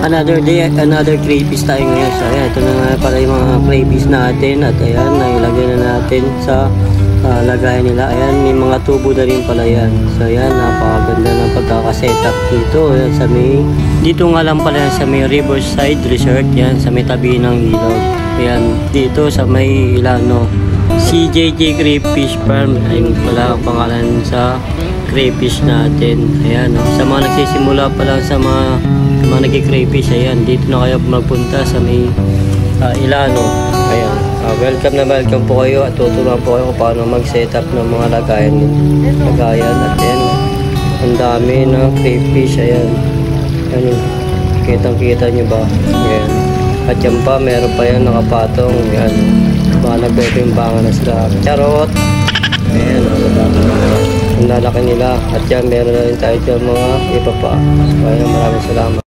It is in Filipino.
Another day, another crayfish tayo ngayon. So ayan, ito na nga pala yung mga crayfish natin. At ayan, nailagay na natin sa lagayan nila. Ayan, may mga tubo na rin pala yan. So ayan, napakaganda ng pagkakasetup dito. Ayan, dito nga lang pala yan sa may Riverside Resort. Yan, sa may tabi ng ilog. Ayan, dito sa may Ilano. CJJ Crayfish Farm. Ayun pala ang pangalan sa crayfish natin. Ayan, sa mga nagsisimula pa lang sa mga nagki-crayfish, ayan, dito na kayo magpunta sa may Ilano. Ayan, welcome po kayo at tuturuan po kayo kung paano mag-setup ng mga lagayan. At ayan, ang dami ng crayfish. Ayan, ano, kitang-kita nyo ba? Ayan, at yan pa, meron pa yan nakapatong. Ayan, mga nagbebimbangan na sila. Charot! Ayan, ang lalaki nila. At yan, meron na rin tayo dyan mga iba pa. So, ayan, maraming salamat.